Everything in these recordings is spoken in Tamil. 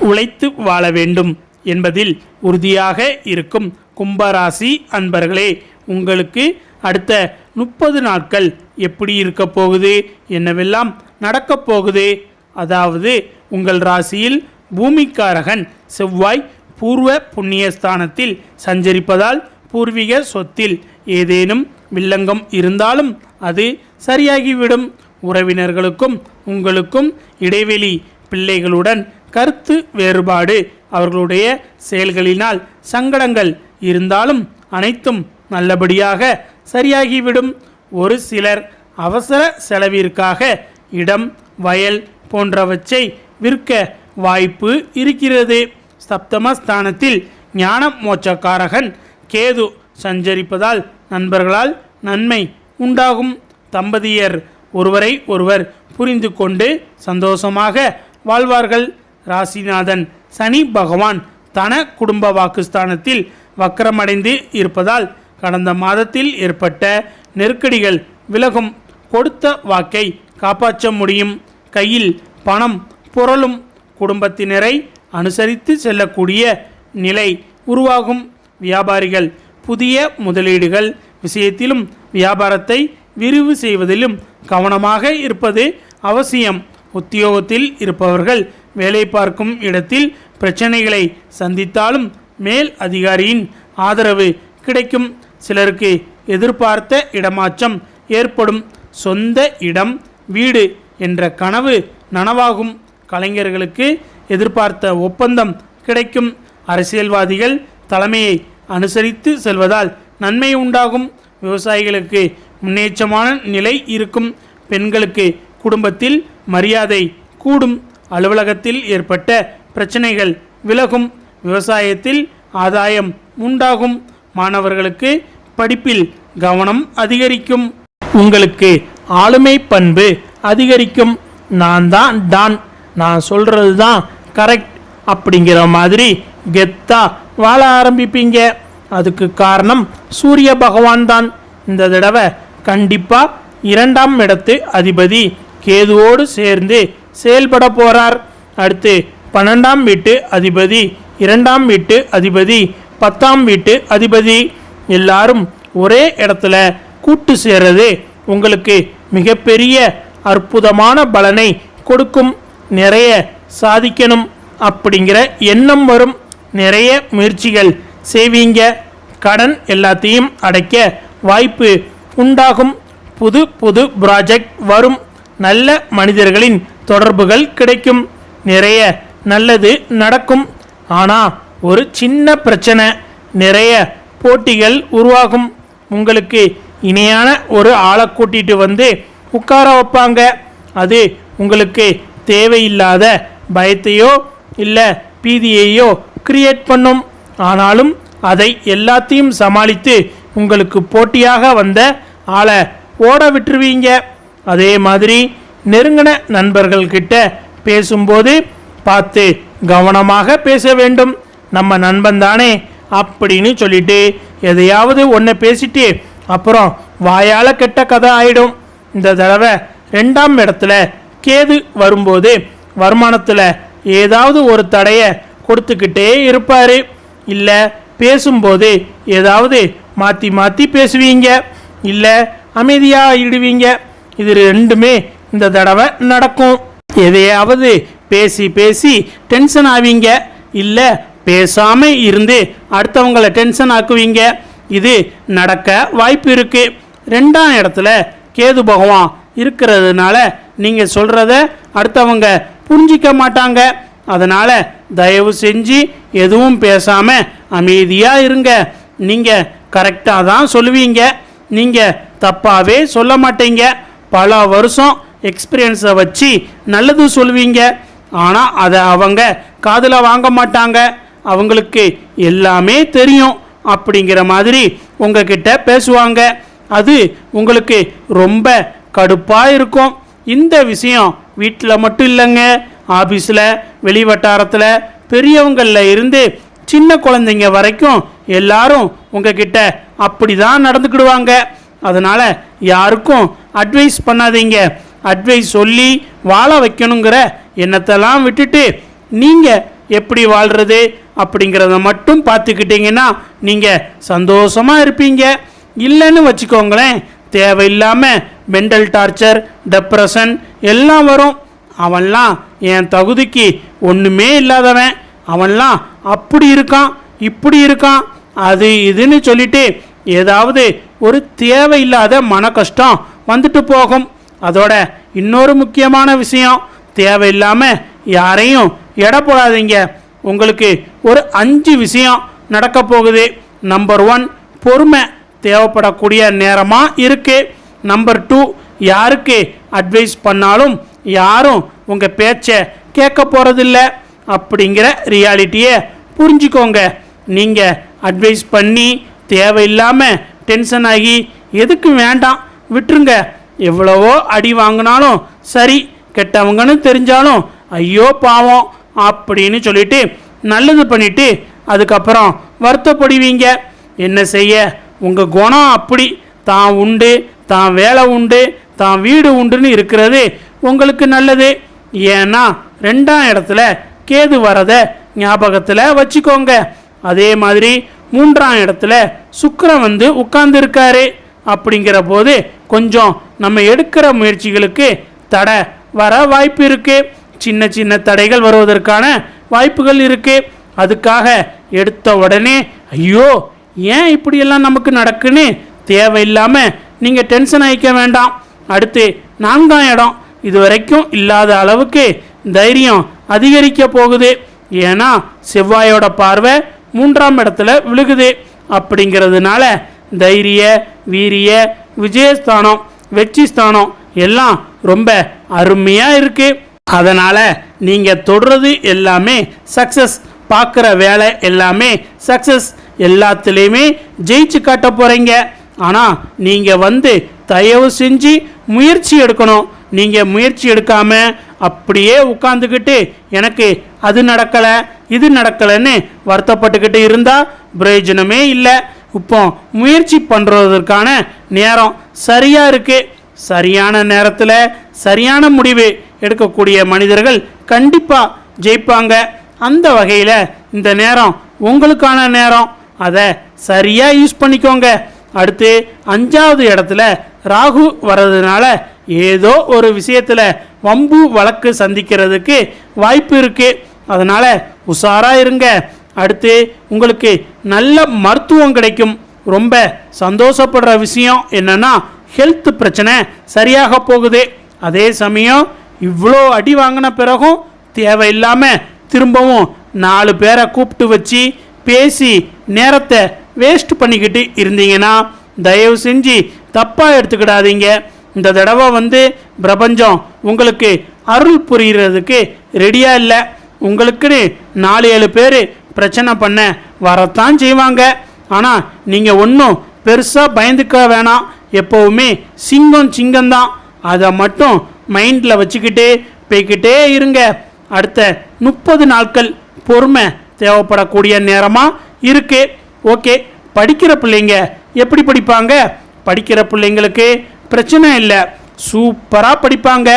உழைத்து வாழ வேண்டும் என்பதில் உறுதியாக இருக்கும் கும்பராசி அன்பர்களே, உங்களுக்கு அடுத்த 30 நாட்கள் எப்படி இருக்க போகுது, என்னவெல்லாம் நடக்கப் போகுது? அதாவது உங்கள் ராசியில் பூமிக்காரகன் செவ்வாய் பூர்வ புண்ணியஸ்தானத்தில் சஞ்சரிப்பதால் பூர்வீக சொத்தில் ஏதேனும் வில்லங்கம் இருந்தாலும் அது சரியாகிவிடும். உறவினர்களுக்கும் உங்களுக்கும் இடைவெளி, பிள்ளைகளுடன் கருத்து வேறுபாடு, அவர்களுடைய செயல்களினால் சங்கடங்கள் இருந்தாலும் அனைத்தும் நல்லபடியாக சரியாகிவிடும். ஒரு சிலர் அவசர செலவிற்காக இடம், வயல் போன்றவற்றை விற்க வாய்ப்பு இருக்கிறது. சப்தமஸ்தானத்தில் ஞான மோட்சக்காரகன் கேது சஞ்சரிப்பதால் நண்பர்களால் நன்மை உண்டாகும். தம்பதியர் ஒருவரை ஒருவர் புரிந்து கொண்டு சந்தோஷமாக வாழ்வார்கள். ராசிநாதன் சனி பகவான் தன குடும்ப வாக்குஸ்தானத்தில் வக்கரமடைந்து இருப்பதால் கடந்த மாதத்தில் ஏற்பட்ட நெருக்கடிகள் விலகும். கொடுத்த வாக்கை காப்பாற்ற முடியும். கையில் பணம் புரளும். குடும்பத்தினரை அனுசரித்து செல்லக்கூடிய நிலை உருவாகும். வியாபாரிகள் புதிய முதலீடுகள் விஷயத்திலும் வியாபாரத்தை விரிவு செய்வதிலும் கவனமாக இருப்பது அவசியம். உத்தியோகத்தில் இருப்பவர்கள் வேலை பார்க்கும் இடத்தில் பிரச்சனைகளை சந்தித்தாலும் மேல் அதிகாரியின் ஆதரவு கிடைக்கும். சிலருக்கு எதிர்பார்த்த இடமாற்றம் ஏற்படும். சொந்த இடம், வீடு என்ற கனவு நனவாகும். கலைஞர்களுக்கு எதிர்பார்த்த ஒப்பந்தம் கிடைக்கும். அரசியல்வாதிகள் தலைமையை அனுசரித்து செல்வதால் நன்மை உண்டாகும். விவசாயிகளுக்கு முன்னேற்றமான நிலை இருக்கும். பெண்களுக்கு குடும்பத்தில் மரியாதை கூடும். அலுவலகத்தில் ஏற்பட்ட பிரச்சனைகள் விலகும். விவசாயத்தில் ஆதாயம் உண்டாகும். மாணவர்களுக்கு படிப்பில் கவனம் அதிகரிக்கும். உங்களுக்கு ஆளுமை பண்பு அதிகரிக்கும். நான் தான் டான், நான் சொல்கிறது தான் கரெக்ட் அப்படிங்கிற மாதிரி கெத்தா வாழ ஆரம்பிப்பீங்க. அதுக்கு காரணம் சூரிய பகவான் தான். இந்த தடவை கண்டிப்பாக 2ஆம் இடத்து அதிபதி கேதுவோடு சேர்ந்து செயல்பட போகிறார். அடுத்து 12ஆம் வீட்டு அதிபதி, 2ஆம் வீட்டு அதிபதி, 10ஆம் வீட்டு அதிபதி எல்லாரும் ஒரே இடத்துல கூட்டு சேர்றது உங்களுக்கு மிகப்பெரிய அற்புதமான பலனை கொடுக்கும். நிறைய சாதிக்கணும் அப்படிங்கிற எண்ணம் வரும். நிறைய முயற்சிகள் செய்வீங்க. கடன் எல்லாத்தையும் அடைக்க வாய்ப்பு உண்டாகும். புது புது ப்ராஜெக்ட் வரும். நல்ல மனிதர்களின் தொடர்புகள் கிடைக்கும். நிறைய நல்லது நடக்கும். ஆனால் ஒரு சின்ன பிரச்சனை, நிறைய போட்டிகள் உருவாகும். உங்களுக்கு இணையான ஒரு ஆளை கூட்டிட்டு வந்து உட்கார வைப்பாங்க. அது உங்களுக்கு தேவையில்லாத பயத்தையோ இல்லை பீதியையோ கிரியேட் பண்ணும். ஆனாலும் அதை எல்லாத்தையும் சமாளித்து உங்களுக்கு போட்டியாக வந்த ஆளை ஓட விட்டுருவீங்க. அதே மாதிரி நெருங்கின நண்பர்கள்கிட்ட பேசும்போது பார்த்து கவனமாக பேச வேண்டும். நம்ம நண்பன் தானே அப்படின்னு சொல்லிட்டு எதையாவது ஒன்றை பேசிட்டு அப்புறம் வாயால் கெட்ட கதை ஆயிடும். இந்த தடவை 2ஆம் இடத்துல கேது வரும்போது வருமானத்தில் ஏதாவது ஒரு தடையை கொடுத்துக்கிட்டே இருப்பார். இல்லை பேசும்போது ஏதாவது மாற்றி மாற்றி பேசுவீங்க, இல்லை அமைதியாக ஆயிடுவீங்க. இது ரெண்டுமே இந்த தடவை நடக்கும். எதையாவது பேசி பேசி டென்ஷன் ஆவீங்க, இல்லை பேசாமல் இருந்து அடுத்தவங்களை டென்ஷன் ஆக்குவீங்க. இது நடக்க வாய்ப்பு இருக்கு. 2ஆம் இடத்துல கேது பகவான் இருக்கிறதுனால நீங்கள் சொல்கிறத அடுத்தவங்க புரிஞ்சிக்க மாட்டாங்க. அதனால் தயவு செஞ்சு எதுவும் பேசாமல் அமைதியாக இருங்க. நீங்கள் கரெக்டாக தான் சொல்லுவீங்க, நீங்கள் தப்பாகவே சொல்ல மாட்டீங்க. பல வருஷம் எக்ஸ்பீரியன்ஸை வச்சு நல்லது சொல்லுவீங்க. ஆனால் அதை அவங்க காதில் வாங்க மாட்டாங்க. அவங்களுக்கு எல்லாமே தெரியும் அப்படிங்கிற மாதிரி உங்ககிட்ட பேசுவாங்க. அது உங்களுக்கு ரொம்ப கடுப்பாக இருக்கும். இந்த விஷயம் வீட்டில் மட்டும் இல்லைங்க, ஆஃபீஸில், வெளி வட்டாரத்தில், பெரியவங்களில் இருந்து சின்ன குழந்தைங்க வரைக்கும் எல்லாரும் உங்ககிட்ட அப்படி தான் நடந்துக்கிடுவாங்க. அதனால் யாருக்கும் அட்வைஸ் பண்ணாதீங்க. அட்வைஸ் சொல்லி வாழ வைக்கணுங்கிற எண்ணத்தெல்லாம் விட்டுட்டு நீங்கள் எப்படி வாழ்கிறது அப்படிங்கிறத மட்டும் பார்த்துக்கிட்டிங்கன்னா நீங்கள் சந்தோஷமாக இருப்பீங்க. இல்லைன்னு வச்சுக்கோங்களேன், தேவையில்லாமல் மென்டல் டார்ச்சர், டெப்ரெஷன் எல்லாம் வரும். அவன்லாம் என் தகுதிக்கு ஒன்றுமே இல்லாதவன், அவன்லாம் அப்படி இருக்கான் இப்படி இருக்கான் அது இதுன்னு சொல்லிட்டு ஏதாவது ஒரு தேவையில்லாத மன கஷ்டம் வந்துட்டு போகும். அதோட இன்னொரு முக்கியமான விஷயம், தேவையில்லாமல் யாரையும் எடை போடாதீங்க. உங்களுக்கு ஒரு 5 விஷயம் நடக்க போகுது. நம்பர் 1, பொறுமை தேவைப்படக்கூடிய நேரமாக இருக்குது. நம்பர் 2, யாருக்கு அட்வைஸ் பண்ணாலும் யாரும் உங்கள் பேச்சை கேட்க போகிறதில்ல அப்படிங்கிற ரியாலிட்டியை புரிஞ்சுக்கோங்க. நீங்கள் அட்வைஸ் பண்ணி தேவையில்லாமல் டென்ஷன் ஆகி எதுக்கு வேண்டாம், விட்டுருங்க. எவ்வளவோ அடி வாங்கினாலும் சரி, கெட்டவங்கன்னு தெரிஞ்சாலும் ஐயோ பாவம் அப்படின்னு சொல்லிட்டு நல்லது பண்ணிவிட்டு அதுக்கப்புறம் வருத்தப்படுவீங்க. என்ன செய்ய, உங்கள் குணம் அப்படி. தான் உண்டு, தான் வேலை உண்டு, தான் வீடு உண்டுன்னு இருக்கிறது உங்களுக்கு நல்லது. ஏன்னா 2ஆம் இடத்துல கேது வரதை ஞாபகத்தில் வச்சுக்கோங்க. அதே மாதிரி 3ஆம் இடத்துல சுக்கிரன் வந்து உட்கார்ந்துருக்காரு. அப்படிங்கிற போது கொஞ்சம் நம்ம எடுக்கிற முயற்சிகளுக்கு தடை வர வாய்ப்பு இருக்குது. சின்ன சின்ன தடைகள் வருவதற்கான வாய்ப்புகள் இருக்குது. அதுக்காக எடுத்த உடனே ஐயோ ஏன் இப்படியெல்லாம் நமக்கு நடக்குன்னு தேவையில்லாமல் நீங்கள் டென்ஷன் ஆகிக்க வேண்டாம். அடுத்து 4ஆம் இடம், இது வரைக்கும் இல்லாத அளவுக்கு தைரியம் அதிகரிக்க போகுது. ஏன்னா செவ்வாயோட பார்வை 3ஆம் இடத்துல விழுகுது. அப்படிங்கிறதுனால தைரிய, வீரிய, விஜயஸ்தானம், வெற்றி ஸ்தானம் எல்லாம் ரொம்ப அருமையாக இருக்குது. அதனால் நீங்கள் தொடுறது எல்லாமே சக்ஸஸ், பார்க்குற வேலை எல்லாமே சக்ஸஸ், எல்லாத்துலேயுமே ஜெயிச்சு காட்ட போகிறீங்க. ஆனால் நீங்கள் வந்து தயவு செஞ்சு முயற்சி எடுக்கணும். நீங்கள் முயற்சி எடுக்காமல் அப்படியே உட்காந்துக்கிட்டு எனக்கு அது நடக்கலை இது நடக்கலைன்னு வருத்தப்பட்டுக்கிட்டு இருந்தால் பிரயோஜனமே இல்லை. இப்போ முயற்சி பண்ணுறதற்கான நேரம் சரியாக இருக்குது. சரியான நேரத்தில் சரியான முடிவு எடுக்கக்கூடிய மனிதர்கள் கண்டிப்பாக ஜெயிப்பாங்க. அந்த வகையில் இந்த நேரம் உங்களுக்கான நேரம், அதை சரியாக யூஸ் பண்ணிக்கோங்க. அடுத்து 5ஆவது இடத்துல ராகு வர்றதுனால ஏதோ ஒரு விஷயத்தில் வம்பு வழக்கு சந்திக்கிறதுக்கு வாய்ப்பு இருக்குது. அதனால் உஷாராக இருங்க. அடுத்து உங்களுக்கு நல்ல மருத்துவம் கிடைக்கும். ரொம்ப சந்தோஷப்படுற விஷயம் என்னன்னா, ஹெல்த் பிரச்சனை சரியாக போகுது. அதே சமயம் இவ்வளோ அடி வாங்கின பிறகும் தேவையில்லாமல் திரும்பவும் 4 பேரை கூப்பிட்டு வச்சு பேசி நேரத்தை வேஸ்ட் பண்ணிக்கிட்டு இருந்தீங்கன்னா தயவு செஞ்சு தப்பாக எடுத்துக்கிடாதீங்க. இந்த தடவை வந்து பிரபஞ்சம் உங்களுக்கு அருள் புரிகிறதுக்கு ரெடியாக இல்லை. உங்களுக்குன்னு 4-7 பேர் பிரச்சனை பண்ண வரத்தான் செய்வாங்க. ஆனால் நீங்கள் ஒன்றும் பெருசாக பயந்துக்க வேணாம். எப்போவுமே சிங்கம்தான். அதை மட்டும் மைண்டில் வச்சுக்கிட்டு போய்கிட்டே இருங்க. அடுத்த 30 நாட்கள் பொறுமை தேவைப்படக்கூடிய நேரமாக இருக்குது. ஓகே, படிக்கிற பிள்ளைங்க எப்படி படிப்பாங்க? படிக்கிற பிள்ளைங்களுக்கு பிரச்சனை இல்லை, சூப்பராக படிப்பாங்க.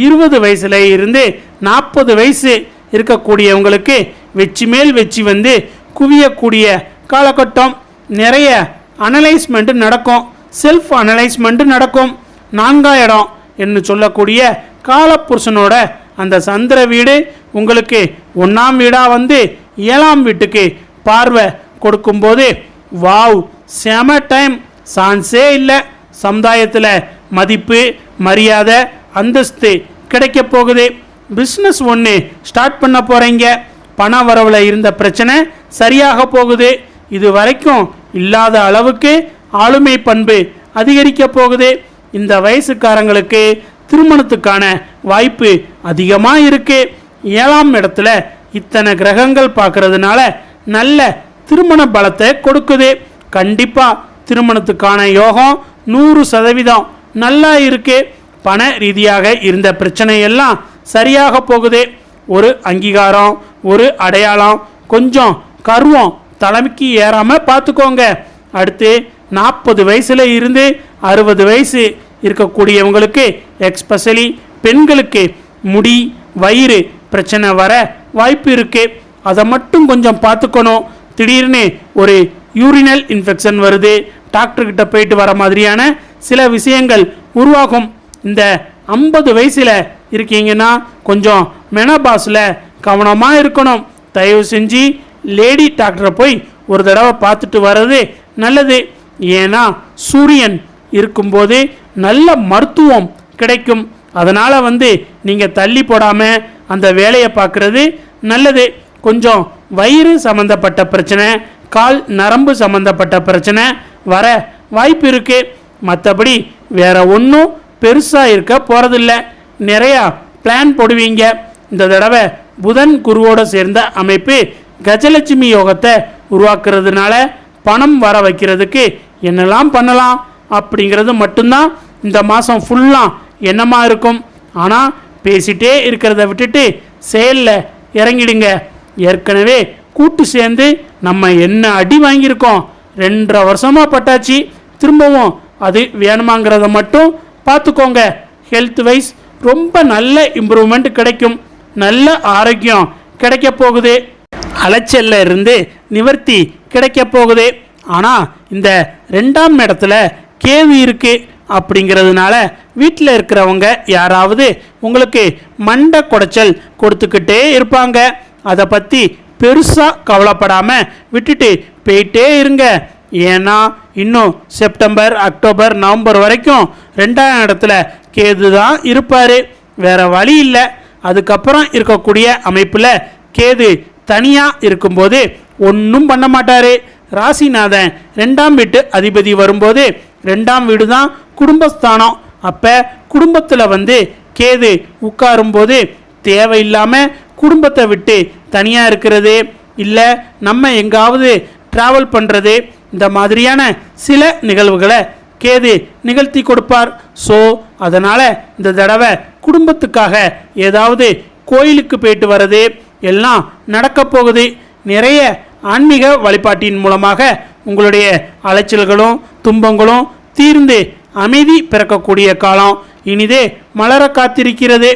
20 வயசுல இருந்து 40 வயசு இருக்கக்கூடியவங்களுக்கு வெற்றி மேல் வெற்றி வந்து குவியக்கூடிய காலகட்டம். நிறைய அனலைஸ்மெண்ட் நடக்கும், செல்ஃப் அனலைஸ்மெண்ட் நடக்கும். 4ஆம் இடம் என்று சொல்லக்கூடிய காலப்புருஷனோட அந்த சந்திர வீடு உங்களுக்கு 1ஆம் வீடாக வந்து 7ஆம் வீட்டுக்கு பார்வை கொடுக்கும்போது வாவ், செம டைம், சான்ஸே இல்லை. சமுதாயத்தில் மதிப்பு, மரியாதை, அந்தஸ்து கிடைக்க போகுது. பிஸ்னஸ் ஒன்று ஸ்டார்ட் பண்ண போகிறீங்க. பண வரவில் இருந்த பிரச்சனை சரியாக போகுது. இது வரைக்கும் இல்லாத அளவுக்கு ஆளுமை பண்பு அதிகரிக்க போகுது. இந்த வயசுக்காரங்களுக்கு திருமணத்துக்கான வாய்ப்பு அதிகமாக இருக்குது. 7ஆம் இடத்துல இத்தனை கிரகங்கள் பார்க்கறதுனால நல்ல திருமண பலத்தை கொடுக்குது. கண்டிப்பாக திருமணத்துக்கான யோகம் 100% நல்லா இருக்கு. பண ரீதியாக இருந்த பிரச்சனையெல்லாம் சரியாக போகுது. ஒரு அங்கீகாரம், ஒரு அடையாளம், கொஞ்சம் கர்வம் தலைமைக்கு ஏறாமல் பார்த்துக்கோங்க. அடுத்து 40 வயசுல இருந்து 60 வயசு இருக்கக்கூடியவங்களுக்கு, எக்ஸ்பெஷலி பெண்களுக்கு முடி, வயிறு பிரச்சனை வர வாய்ப்பு இருக்கு. அதை மட்டும் கொஞ்சம் பார்த்துக்கணும். திடீர்னு ஒரு யூரினல் இன்ஃபெக்ஷன் வருது, டாக்டர்கிட்ட போயிட்டு வர மாதிரியான சில விஷயங்கள் உருவாகும். இந்த 50 வயசில் இருக்கீங்கன்னா கொஞ்சம் மெனபாஸில் கவனமாக இருக்கணும். தயவு செஞ்சு லேடி டாக்டரை போய் ஒரு தடவை பார்த்துட்டு வர்றது நல்லது. ஏன்னா சூரியன் இருக்கும்போது நல்ல மருத்துவம் கிடைக்கும். அதனால் நீங்கள் தள்ளி போடாமல் அந்த வேலையை பார்க்குறது நல்லது. கொஞ்சம் வயிறு சம்மந்தப்பட்ட பிரச்சனை, கால் நரம்பு சம்மந்தப்பட்ட பிரச்சனை வர வாய்ப்பு இருக்குது. மற்றபடி வேற ஒன்றும் பெருசாக இருக்க போகிறதில்ல. நிறையா பிளான் போடுவீங்க. இந்த தடவை புதன் குருவோடு சேர்ந்த அமைப்பு கஜலட்சுமி யோகத்தை உருவாக்குறதுனால பணம் வர வைக்கிறதுக்கு என்னெல்லாம் பண்ணலாம் அப்படிங்கிறது மட்டும்தான் இந்த மாதம் ஃபுல்லாக என்னமா இருக்கும். ஆனால் பேசிட்டே இருக்கிறத விட்டுட்டு செயலில் இறங்கிடுங்க. ஏற்கனவே கூட்டு சேர்ந்து நம்ம என்ன அடி வாங்கியிருக்கோம், 2.5 வருஷமாக பட்டாச்சு. திரும்பவும் அது வேணுமாங்கிறத மட்டும் பார்த்துக்கோங்க. ஹெல்த் வைஸ் ரொம்ப நல்ல இம்ப்ரூவ்மெண்ட் கிடைக்கும். நல்ல ஆரோக்கியம் கிடைக்க போகுது. அலைச்சல்ல இருந்து நிவர்த்தி கிடைக்க போகுது. ஆனால் இந்த 2ஆம் இடத்துல கேது இருக்கு அப்படிங்கிறதுனால வீட்டில் இருக்கிறவங்க யாராவது உங்களுக்கு மண்டை குடைச்சல் கொடுத்துக்கிட்டே இருப்பாங்க. அதை பற்றி பெருசாக கவலைப்படாமல் விட்டுட்டு போயிட்டே இருங்க. ஏன்னா இன்னும் செப்டம்பர், அக்டோபர், நவம்பர் வரைக்கும் 2ஆம் இடத்துல கேது தான் இருப்பார். வேற வழி இல்லை. அதுக்கப்புறம் இருக்கக்கூடிய அமைப்பில் கேது தனியாக இருக்கும்போது ஒன்றும் பண்ண மாட்டார். ராசிநாதன் 2ஆம் வீட்டு அதிபதி வரும்போது 2ஆம் வீடு தான் குடும்பஸ்தானம். அப்போ குடும்பத்தில் கேது உட்காரும்போது தேவையில்லாமல் குடும்பத்தை விட்டு தனியாக இருக்கிறது, இல்லை நம்ம எங்காவது ட்ராவல் பண்ணுறது, இந்த மாதிரியான சில நிகழ்வுகளை கேது நிகழ்த்தி கொடுப்பார். ஸோ அதனால் இந்த தடவை குடும்பத்துக்காக ஏதாவது கோயிலுக்கு போயிட்டு வர்றது எல்லாம் நடக்க போகுது. நிறைய ஆன்மீக வழிபாட்டின் மூலமாக உங்களுடைய அலைச்சல்களும் துன்பங்களும் தீர்ந்து அமைதி பிறக்கக்கூடிய காலம் இனிதே மலர காத்திருக்கிறது.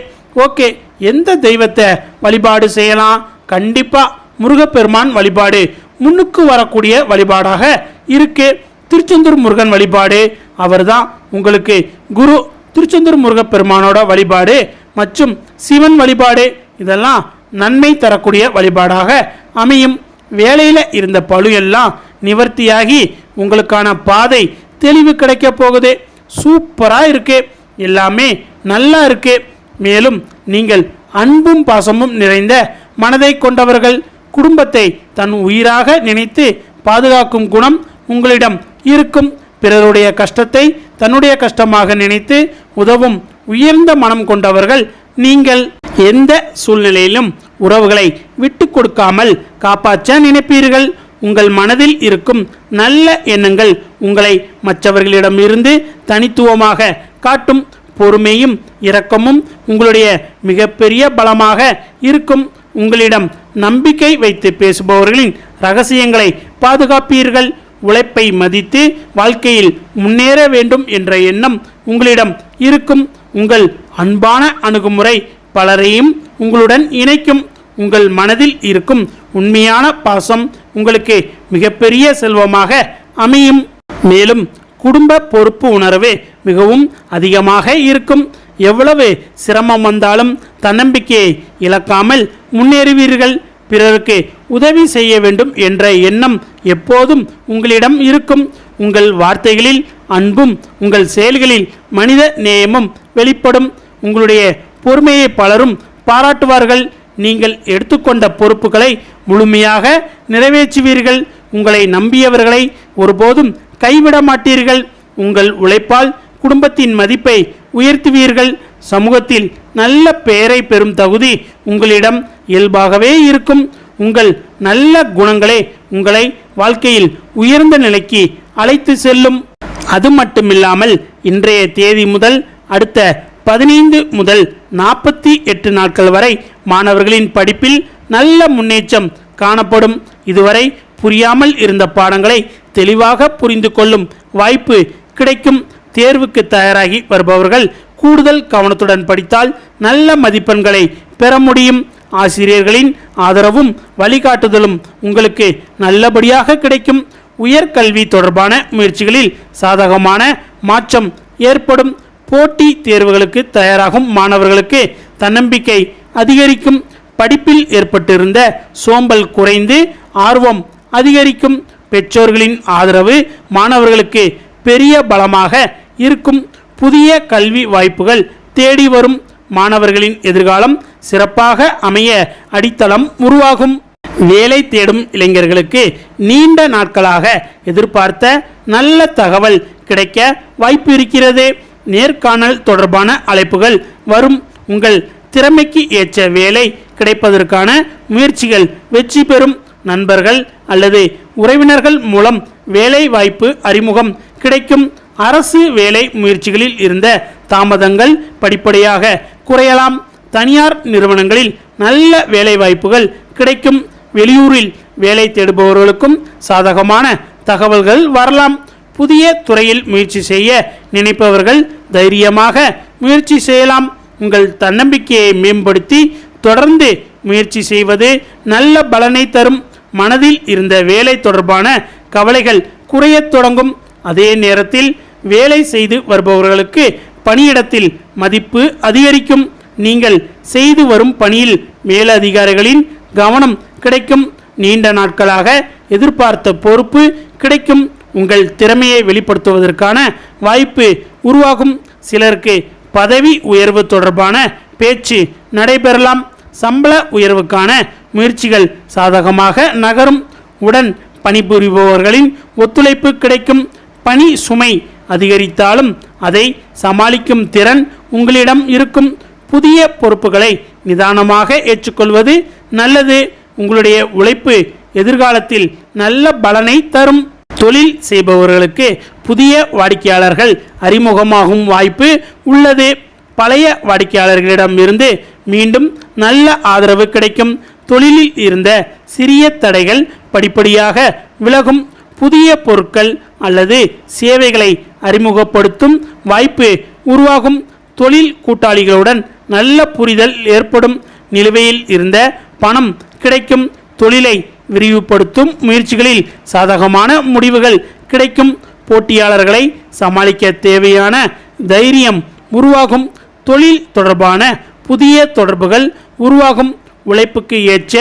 ஓகே, எந்த தெய்வத்தை வழிபாடு செய்யலாம்? கண்டிப்பாக முருகப்பெருமான் வழிபாடு முன்னுக்கு வரக்கூடிய வழிபாடாக இருக்கு. திருச்செந்தூர் முருகன் வழிபாடு, அவர் தான் உங்களுக்கு குரு. திருச்செந்தூர் முருகப்பெருமானோட வழிபாடு மற்றும் சிவன் வழிபாடு இதெல்லாம் நன்மை தரக்கூடிய வழிபாடாக அமையும். வேலையில் இருந்த பழு எல்லாம் நிவர்த்தியாகி உங்களுக்கான பாதை தெளிவு கிடைக்க போகுது. சூப்பராக இருக்கு, எல்லாமே நல்லா இருக்கு. மேலும் நீங்கள் அன்பும் பாசமும் நிறைந்த மனதை கொண்டவர்கள். குடும்பத்தை தன் உயிராக நினைத்து பாதுகாக்கும் குணம் உங்களிடம் இருக்கும். பிறருடைய கஷ்டத்தை தன்னுடைய கஷ்டமாக நினைத்து உதவும் உயர்ந்த மனம் கொண்டவர்கள் நீங்கள். எந்த சூழ்நிலையிலும் உறவுகளை விட்டு கொடுக்காமல் காப்பாற்ற நினைப்பீர்கள். உங்கள் மனதில் இருக்கும் நல்ல எண்ணங்கள் உங்களை மற்றவர்களிடமிருந்து தனித்துவமாக காட்டும். பொறுமையும் இரக்கமும் உங்களுடைய மிகப்பெரிய பலமாக இருக்கும். உங்களிடம் நம்பிக்கை வைத்து பேசுபவர்களின் ரகசியங்களை பாதுகாப்பீர்கள். உழைப்பை மதித்து வாழ்க்கையில் முன்னேற வேண்டும் என்ற எண்ணம் உங்களிடம் இருக்கும். உங்கள் அன்பான அணுகுமுறை பலரையும் உங்களுடன் இணைக்கும். உங்கள் மனதில் இருக்கும் உண்மையான பாசம் உங்களுக்கு மிகப்பெரிய செல்வமாக அமையும். மேலும் குடும்ப பொறுப்பு உணர்வு மிகவும் அதிகமாக இருக்கும். எவ்வளவு சிரமம் வந்தாலும் தன்னம்பிக்கையை இழக்காமல் முன்னேறுவீர்கள். பிறருக்கு உதவி செய்ய வேண்டும் என்ற எண்ணம் எப்போதும் உங்களிடம் இருக்கும். உங்கள் வார்த்தைகளில் அன்பும் உங்கள் செயல்களில் மனித நேயமும் வெளிப்படும். உங்களுடைய பொறுமையை பலரும் பாராட்டுவார்கள். நீங்கள் எடுத்துக்கொண்ட பொறுப்புகளை முழுமையாக நிறைவேற்றுவீர்கள். உங்களை நம்பியவர்களை ஒருபோதும் கைவிட மாட்டீர்கள். உங்கள் உழைப்பால் குடும்பத்தின் மதிப்பை உயர்த்துவீர்கள். சமூகத்தில் நல்ல பெயரை பெறும் தகுதி உங்களிடம் இயல்பாகவே இருக்கும். உங்கள் நல்ல குணங்களே உங்களை வாழ்க்கையில் உயர்ந்த நிலைக்கு அழைத்து செல்லும். அது மட்டுமில்லாமல் இன்றைய தேதி முதல் அடுத்த 15 முதல் 48 நாட்கள் வரை மாணவர்களின் படிப்பில் நல்ல முன்னேற்றம் காணப்படும். இதுவரை புரியாமல் இருந்த பாடங்களை தெளிவாக புரிந்து கொள்ளும் வாய்ப்பு கிடைக்கும். தேர்வுக்கு தயாராகி வருபவர்கள் கூடுதல் கவனத்துடன் படித்தால் நல்ல மதிப்பெண்களை பெற முடியும். ஆசிரியர்களின் ஆதரவும் வழிகாட்டுதலும் உங்களுக்கு நல்லபடியாக கிடைக்கும். உயர்கல்வி தொடர்பான முயற்சிகளில் சாதகமான மாற்றம் ஏற்படும். போட்டி தேர்வுகளுக்கு தயாராகும் மாணவர்களுக்கு தன்னம்பிக்கை அதிகரிக்கும். படிப்பில் ஏற்பட்டிருந்த சோம்பல் குறைந்து ஆர்வம் அதிகரிக்கும். பெற்றோர்களின் ஆதரவு மாணவர்களுக்கு பெரிய பலமாக இருக்கும். புதிய கல்வி வாய்ப்புகள் தேடி வரும். மாணவர்களின் எதிர்காலம் சிறப்பாக அமைய அடித்தளம் உருவாகும். வேலை தேடும் இளைஞர்களுக்கு நீண்ட நாட்களாக எதிர்பார்த்த நல்ல தகவல் கிடைக்க வாய்ப்பு இருக்கிறது. நேர்காணல் தொடர்பான அழைப்புகள் வரும். உங்கள் திறமைக்கு ஏற்ற வேலை கிடைப்பதற்கான முயற்சிகள் வெற்றி பெறும். நண்பர்கள் அல்லது உறவினர்கள் மூலம் வேலை வாய்ப்பு அறிமுகம் கிடைக்கும். அரசு வேலை முயற்சிகளில் இருந்த தாமதங்கள் படிப்படியாக குறையலாம். தனியார் நிறுவனங்களில் நல்ல வேலை வாய்ப்புகள் கிடைக்கும். வெளியூரில் வேலை தேடுபவர்களுக்கும் சாதகமான தகவல்கள் வரலாம். புதிய துறையில் முயற்சி செய்ய நினைப்பவர்கள் தைரியமாக முயற்சி செய்யலாம். உங்கள் தன்னம்பிக்கையை மேம்படுத்தி தொடர்ந்து முயற்சி செய்வது நல்ல பலனை தரும். மனதில் இருந்த வேலை தொடர்பான கவலைகள் குறையத் தொடங்கும். அதே நேரத்தில் வேலை செய்து வருபவர்களுக்கு பணியிடத்தில் மதிப்பு அதிகரிக்கும். நீங்கள் செய்து வரும் பணியில் மேலதிகாரிகளின் கவனம் கிடைக்கும். நீண்ட நாட்களாக எதிர்பார்த்த பொறுப்பு கிடைக்கும். உங்கள் திறமையை வெளிப்படுத்துவதற்கான வாய்ப்பு உருவாகும். சிலருக்கு பதவி உயர்வு தொடர்பான பேச்சு நடைபெறலாம். சம்பள உயர்வுக்கான முயற்சிகள் சாதகமாக நகரும். உடன் பணிபுரிபவர்களின் ஒத்துழைப்பு கிடைக்கும். பணி சுமை அதிகரித்தாலும் அதை சமாளிக்கும் திறன் உங்களிடம் இருக்கும். புதிய பொறுப்புகளை நிதானமாக ஏற்றுக்கொள்வது நல்லது. உங்களுடைய உழைப்பு எதிர்காலத்தில் நல்ல பலனை தரும். தொழில் செய்பவர்களுக்கு புதிய வாடிக்கையாளர்கள் அறிமுகமாகும் வாய்ப்பு உள்ளது. பழைய வாடிக்கையாளர்களிடம் இருந்து மீண்டும் நல்ல ஆதரவு கிடைக்கும். தொழிலில் இருந்த சிறிய தடைகள் படிப்படியாக விலகும். புதிய பொருட்கள் அல்லது சேவைகளை அறிமுகப்படுத்தும் வாய்ப்பு உருவாகும். தொழில் கூட்டாளிகளுடன் நல்ல புரிதல் ஏற்படும். நிலுவையில் இருந்த பணம் கிடைக்கும். தொழிலை விரிவுபடுத்தும் முயற்சிகளில் சாதகமான முடிவுகள் கிடைக்கும். போட்டியாளர்களை சமாளிக்க தேவையான தைரியம் உருவாகும். தொழில் தொடர்பான புதிய தொடர்புகள் உருவாகும். உழைப்புக்கு ஏற்ற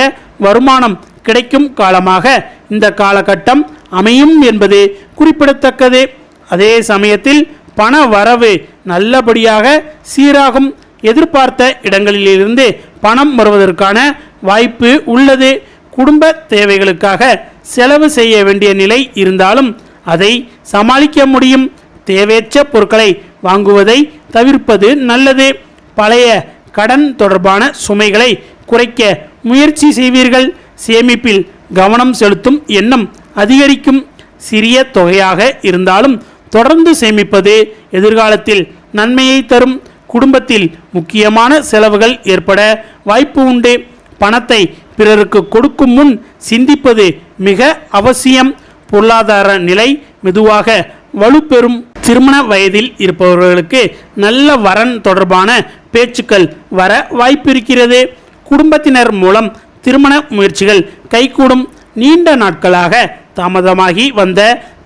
வருமானம் கிடைக்கும் காலமாக இந்த காலகட்டம் அமையும் என்பது குறிப்பிடத்தக்கது. அதே சமயத்தில் பண வரவு நல்லபடியாக சீராகும். எதிர்பார்த்த இடங்களிலிருந்து பணம் வருவதற்கான வாய்ப்பு உள்ளது. குடும்ப தேவைகளுக்காக செலவு செய்ய வேண்டிய நிலை இருந்தாலும் அதை சமாளிக்க முடியும். தேவையற்ற பொருட்களை வாங்குவதை தவிர்ப்பது நல்லது. பழைய கடன் தொடர்பான சுமைகளை குறைக்க முயற்சி செய்வீர்கள். சேமிப்பில் கவனம் செலுத்தும் எண்ணம் அதிகரிக்கும். சிறிய தொகையாக இருந்தாலும் தொடர்ந்து சேமிப்பது எதிர்காலத்தில் நன்மையை தரும். குடும்பத்தில் முக்கியமான செலவுகள் ஏற்பட வாய்ப்பு உண்டு. பணத்தை பிறருக்கு கொடுக்கும் முன் சிந்திப்பது மிக அவசியம். பொருளாதார நிலை மெதுவாக வலுப்பெறும். திருமண வயதில் இருப்பவர்களுக்கு நல்ல வரன் தொடர்பான பேச்சுக்கள் வர வாய்ப்பிருக்கிறது. குடும்பத்தினர் மூலம் திருமண முயற்சிகள் கைகூடும். நீண்ட நாட்களாக தாமதமாகி வந்த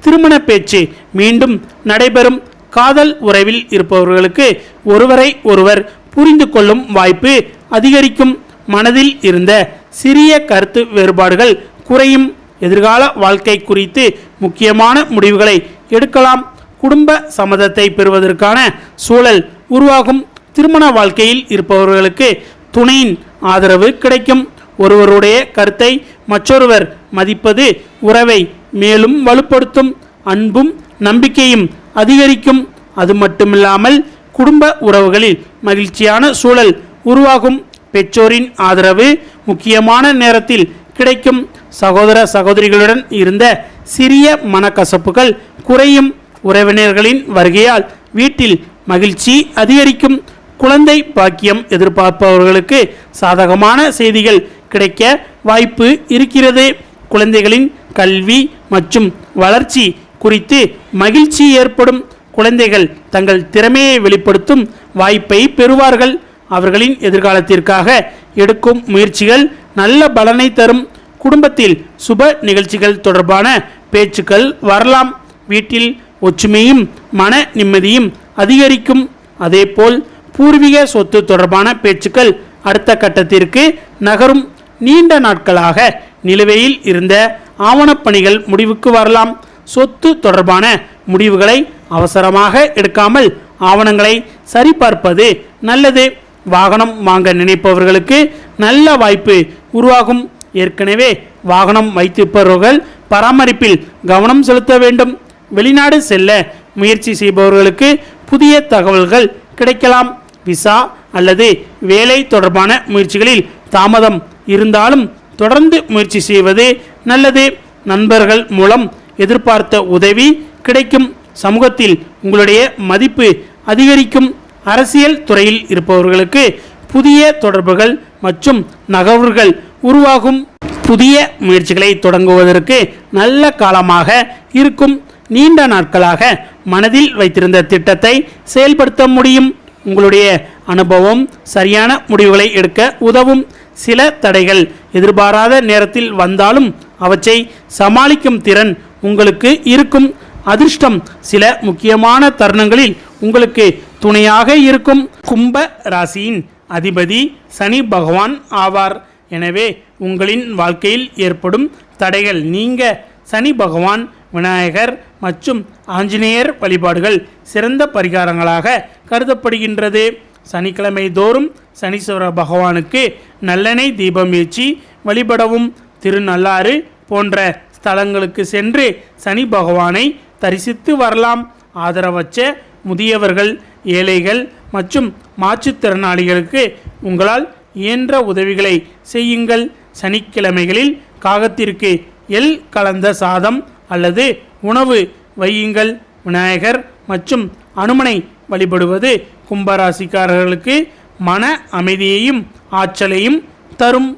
திருமண பேச்சு மீண்டும் நடைபெறும். காதல் உறவில் இருப்பவர்களுக்கு ஒருவரை ஒருவர் புரிந்து கொள்ளும் வாய்ப்பு அதிகரிக்கும். மனதில் இருந்த சிறிய கருத்து வேறுபாடுகள் குறையும். எதிர்கால வாழ்க்கை குறித்து முக்கியமான முடிவுகளை எடுக்கலாம். குடும்ப சம்மதத்தை பெறுவதற்கான சூழல் உருவாகும். திருமண வாழ்க்கையில் இருப்பவர்களுக்கு துணையின் ஆதரவு கிடைக்கும். ஒருவருடைய கருத்தை மற்றொருவர் மதிப்பது உறவை மேலும் வலுப்படுத்தும். அன்பும் நம்பிக்கையும் அதிகரிக்கும். அது மட்டுமில்லாமல் குடும்ப உறவுகளில் மகிழ்ச்சியான சூழல் உருவாகும். பெற்றோரின் ஆதரவு முக்கியமான நேரத்தில் கிடைக்கும். சகோதர சகோதரிகளுடன் இருந்த சிறிய மனக்கசப்புகள் குறையும். உறவினர்களின் வருகையால் வீட்டில் மகிழ்ச்சி அதிகரிக்கும். குழந்தை பாக்கியம் எதிர்பார்ப்பவர்களுக்கு சாதகமான செய்திகள் கிடைக்க வாய்ப்பு இருக்கிறது. குழந்தைகளின் கல்வி மற்றும் வளர்ச்சி குறித்து மகிழ்ச்சி ஏற்படும். குழந்தைகள் தங்கள் திறமையை வெளிப்படுத்தும் வாய்ப்பை பெறுவார்கள். அவர்களின் எதிர்காலத்திற்காக எடுக்கும் முயற்சிகள் நல்ல பலனை தரும். குடும்பத்தில் சுப நிகழ்ச்சிகள் தொடர்பான பேச்சுக்கள் வரலாம். வீட்டில் ஒற்றுமையும் மன நிம்மதியும் அதிகரிக்கும். அதேபோல் பூர்வீக சொத்து தொடர்பான பேச்சுக்கள் அடுத்த கட்டத்திற்கு நகரும். நீண்ட நாட்களாக நிலுவையில் இருந்த ஆவணப்பணிகள் முடிவுக்கு வரலாம். சொத்து தொடர்பான முடிவுகளை அவசரமாக எடுக்காமல் ஆவணங்களை சரிபார்ப்பது நல்லது. வாகனம் வாங்க நினைப்பவர்களுக்கு நல்ல வாய்ப்பு உருவாகும். ஏற்கனவே வாகனம் வைத்திருப்பவர்கள் பராமரிப்பில் கவனம் செலுத்த வேண்டும். வெளிநாடு செல்ல முயற்சி செய்பவர்களுக்கு புதிய தகவல்கள் கிடைக்கலாம். விசா அல்லது வேலை தொடர்பான முயற்சிகளில் தாமதம் இருந்தாலும் தொடர்ந்து முயற்சி செய்வது நல்லது. நண்பர்கள் மூலம் எதிர்பார்த்த உதவி கிடைக்கும். சமூகத்தில் உங்களுடைய மதிப்பு அதிகரிக்கும். அரசியல் துறையில் இருப்பவர்களுக்கு புதிய தொடர்புகள் மற்றும் நகர்வுகள் உருவாகும். புதிய முயற்சிகளை தொடங்குவதற்கு நல்ல காலமாக இருக்கும். நீண்ட நாட்களாக மனதில் வைத்திருந்த திட்டத்தை செயல்படுத்த முடியும். உங்களுடைய அனுபவம் சரியான முடிவுகளை எடுக்க உதவும். சில தடைகள் எதிர்பாராத நேரத்தில் வந்தாலும் அவற்றை சமாளிக்கும் திறன் உங்களுக்கு இருக்கும். அதிர்ஷ்டம் சில முக்கியமான தருணங்களில் உங்களுக்கு துணையாக இருக்கும். கும்ப ராசியின் அதிபதி சனி பகவான் ஆவார். எனவே உங்களின் வாழ்க்கையில் ஏற்படும் தடைகள் நீங்க சனி பகவான், விநாயகர் மற்றும் ஆஞ்சநேயர் வழிபாடுகள் சிறந்த பரிகாரங்களாக கருதப்படுகின்றது. சனிக்கிழமை தோறும் சனீஸ்வர பகவானுக்கு நல்லெண்ணெய் தீபம் ஏற்றி வழிபடவும். திருநள்ளாறு போன்ற ஸ்தலங்களுக்கு சென்று சனி பகவானை தரிசித்து வரலாம். ஆதரவற்ற முதியவர்கள், ஏழைகள் மற்றும் மாற்றுத்திறனாளிகளுக்கு உங்களால் இயன்ற உதவிகளை செய்யுங்கள். சனிக்கிழமைகளில் காகத்திற்கு எள் கலந்த சாதம் அல்லது உணவு வையுங்கள். விநாயகர் மற்றும் அனுமனை வழிபடுவது கும்பராசிக்காரர்களுக்கு மன அமைதியையும் ஆற்றலையும் தரும்.